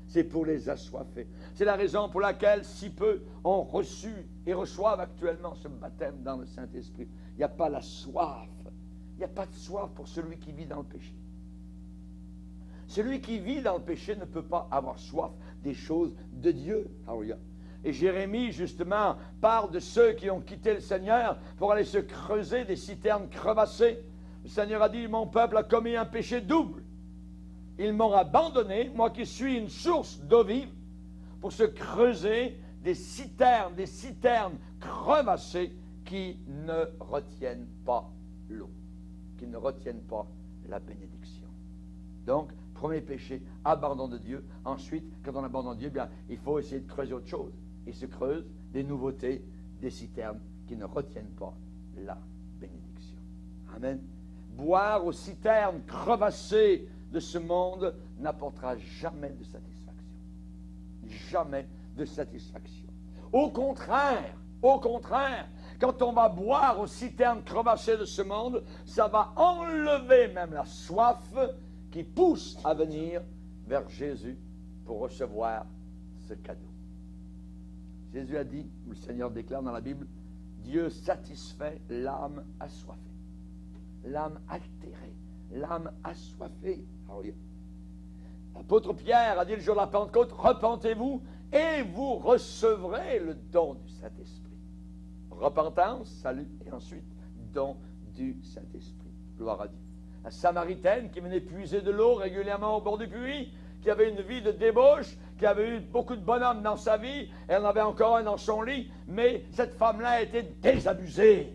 C'est pour les assoiffés. C'est la raison pour laquelle si peu ont reçu et reçoivent actuellement ce baptême dans le Saint-Esprit. Il n'y a pas la soif. Il n'y a pas de soif pour celui qui vit dans le péché. Celui qui vit dans le péché ne peut pas avoir soif des choses de Dieu. Alléluia. Et Jérémie, justement, parle de ceux qui ont quitté le Seigneur pour aller se creuser des citernes crevassées. Le Seigneur a dit, mon peuple a commis un péché double. Ils m'ont abandonné, moi qui suis une source d'eau vive, pour se creuser des citernes crevassées qui ne retiennent pas l'eau, qui ne retiennent pas la bénédiction. Donc, premier péché, abandon de Dieu. Ensuite, quand on abandonne Dieu, bien, il faut essayer de creuser autre chose. Il se creuse des nouveautés, des citernes qui ne retiennent pas la bénédiction. Amen. Boire aux citernes crevassées de ce monde n'apportera jamais de satisfaction. Jamais de satisfaction. Au contraire, quand on va boire aux citernes crevassées de ce monde, ça va enlever même la soif qui pousse à venir vers Jésus pour recevoir ce cadeau. Jésus a dit, ou le Seigneur déclare dans la Bible, Dieu satisfait l'âme assoiffée, l'âme altérée, l'âme assoiffée. L'apôtre Pierre a dit le jour de la Pentecôte, repentez-vous et vous recevrez le don du Saint-Esprit. Repentance, salut, et ensuite don du Saint-Esprit. Gloire à Dieu. La Samaritaine qui venait puiser de l'eau régulièrement au bord du puits, qui avait une vie de débauche, qui avait eu beaucoup de bonhommes dans sa vie, elle en avait encore un dans son lit, mais cette femme-là était désabusée.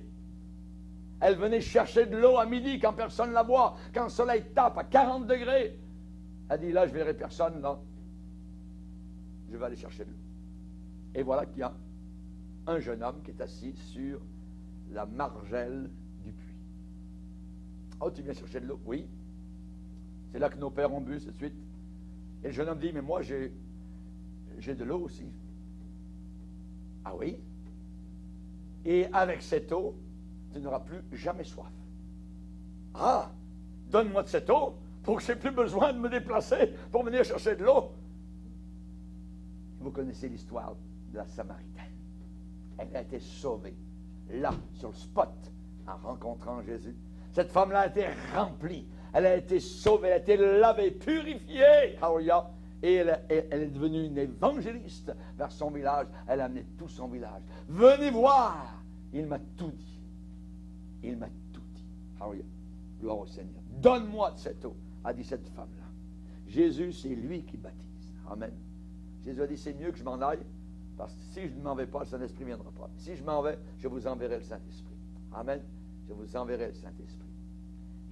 Elle venait chercher de l'eau à midi quand personne ne la boit, quand le soleil tape à 40 degrés. Elle dit, là, je ne verrai personne, là. Je vais aller chercher de l'eau. Et voilà qu'il y a un jeune homme qui est assis sur la margelle du puits. Oh, tu viens chercher de l'eau? Oui. C'est là que nos pères ont bu, c'est de suite. Et le jeune homme dit, mais moi, j'ai de l'eau aussi. Ah oui? Et avec cette eau, tu n'auras plus jamais soif. Ah! Donne-moi de cette eau pour que je n'ai plus besoin de me déplacer pour venir chercher de l'eau. Vous connaissez l'histoire de la Samaritaine. Elle a été sauvée, là, sur le spot, en rencontrant Jésus. Cette femme-là a été remplie. Elle a été sauvée, elle a été lavée, purifiée. Alléluia. Et elle est devenue une évangéliste vers son village. Elle a amené tout son village. Venez voir. Il m'a tout dit. Il m'a tout dit. Alléluia. Gloire au Seigneur. Donne-moi de cette eau, a dit cette femme-là. Jésus, c'est lui qui baptise. Amen. Jésus a dit, c'est mieux que je m'en aille, parce que si je ne m'en vais pas, le Saint-Esprit ne viendra pas. Si je m'en vais, je vous enverrai le Saint-Esprit. Amen. Je vous enverrai le Saint-Esprit.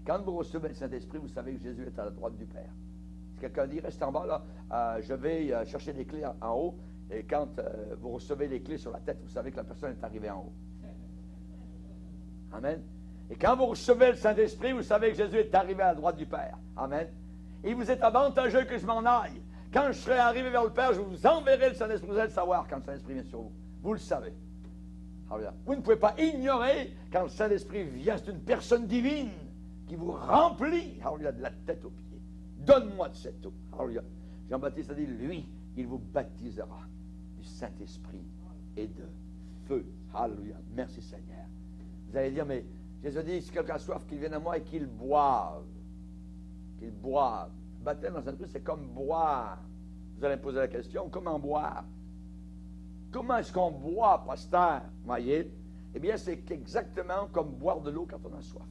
Quand vous recevez le Saint-Esprit, vous savez que Jésus est à la droite du Père. Si quelqu'un dit, reste en bas, là, je vais chercher les clés en haut, et quand vous recevez les clés sur la tête, vous savez que la personne est arrivée en haut. Amen. Et quand vous recevez le Saint-Esprit, vous savez que Jésus est arrivé à la droite du Père. Amen. Et vous êtes avantageux que je m'en aille. Quand je serai arrivé vers le Père, je vous enverrai le Saint-Esprit. Vous allez le savoir quand le Saint-Esprit vient sur vous. Vous le savez. Alors, vous ne pouvez pas ignorer quand le Saint-Esprit vient. C'est une personne divine qui vous remplit de la tête aux pieds. Donne-moi de cette eau. Jean-Baptiste a dit, lui, il vous baptisera du Saint-Esprit et de feu. Alléluia. Merci Seigneur. Vous allez dire, mais Jésus dit, si quelqu'un a soif, qu'il vienne à moi et qu'il boive. Qu'il boive. Le baptême dans Saint-Esprit, c'est comme boire. Vous allez me poser la question, comment boire? Comment est-ce qu'on boit, pasteur? Voyez? Eh bien, c'est exactement comme boire de l'eau quand on a soif.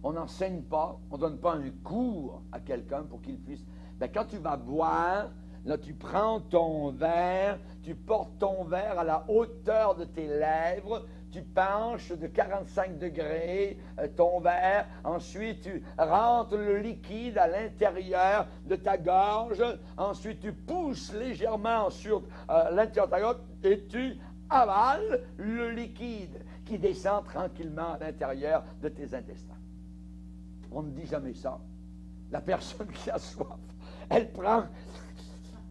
On n'enseigne pas, on ne donne pas un cours à quelqu'un pour qu'il puisse... Bien, quand tu vas boire, là, tu prends ton verre, tu portes ton verre à la hauteur de tes lèvres, tu penches de 45 degrés ton verre, ensuite tu rentres le liquide à l'intérieur de ta gorge, ensuite tu pousses légèrement sur l'intérieur de ta gorge et tu avales le liquide qui descend tranquillement à l'intérieur de tes intestins. On ne dit jamais ça. La personne qui a soif, elle prend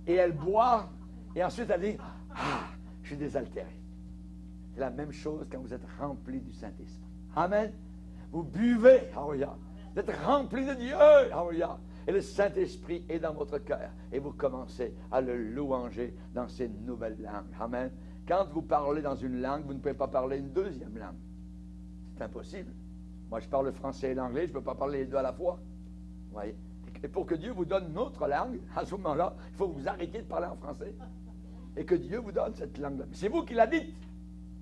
et elle boit et ensuite elle dit « Ah, je suis désaltéré ». C'est la même chose quand vous êtes rempli du Saint-Esprit. Amen. Vous buvez, alléluia. Vous êtes rempli de Dieu, alléluia. Et le Saint-Esprit est dans votre cœur. Et vous commencez à le louanger dans ces nouvelles langues. Amen. Quand vous parlez dans une langue, vous ne pouvez pas parler une deuxième langue. C'est impossible. Moi, je parle le français et l'anglais, je ne peux pas parler les deux à la fois. Vous voyez? Et pour que Dieu vous donne une autre langue, à ce moment-là, il faut que vous arrêtiez de parler en français. Et que Dieu vous donne cette langue-là. C'est vous qui la dites.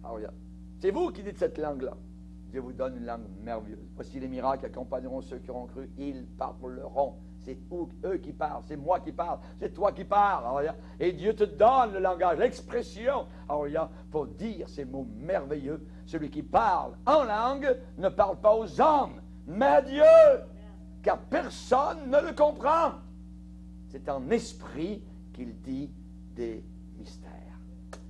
Ah, regarde. C'est vous qui dites cette langue-là. Dieu vous donne une langue merveilleuse. Voici les miracles accompagneront ceux qui auront cru. Ils parleront. C'est eux qui parlent. C'est moi qui parle. C'est toi qui parles. Ah, regarde. Et Dieu te donne le langage, l'expression, ah, regarde, pour dire ces mots merveilleux. Celui qui parle en langue ne parle pas aux hommes, mais à Dieu. Car personne ne le comprend. C'est en esprit qu'il dit des mystères.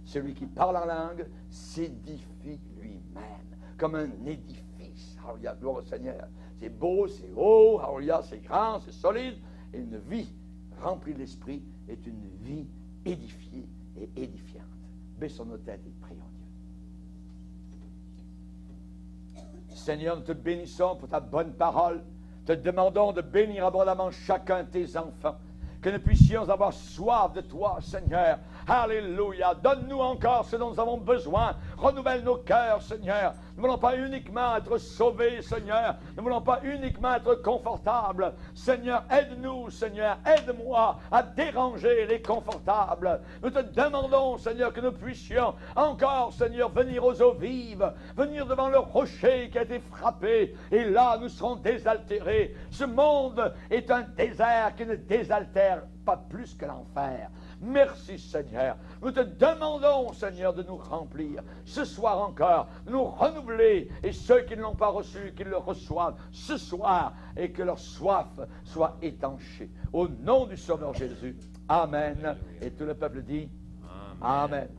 Celui qui parle en langue s'édifie lui-même, comme un édifice. Alléluia, gloire au Seigneur. C'est beau, c'est haut, alléluia, c'est grand, c'est solide. Et une vie remplie de l'Esprit est une vie édifiée et édifiante. Baissons nos têtes et prions Dieu. Seigneur, nous te bénissons pour ta bonne parole. Te demandons de bénir abondamment chacun de tes enfants. Que nous puissions avoir soif de toi, Seigneur. Alléluia. Donne-nous encore ce dont nous avons besoin. Renouvelle nos cœurs, Seigneur. Nous ne voulons pas uniquement être sauvés, Seigneur. Nous ne voulons pas uniquement être confortables. Seigneur, aide-nous, Seigneur. Aide-moi à déranger les confortables. Nous te demandons, Seigneur, que nous puissions encore, Seigneur, venir aux eaux vives. Venir devant le rocher qui a été frappé. Et là, nous serons désaltérés. Ce monde est un désert qui ne désaltère pas plus que l'enfer. Merci Seigneur. Nous te demandons Seigneur de nous remplir ce soir encore, de nous renouveler et ceux qui ne l'ont pas reçu, qu'ils le reçoivent ce soir et que leur soif soit étanchée. Au nom du Sauveur Jésus. Amen. Et tout le peuple dit Amen. Amen.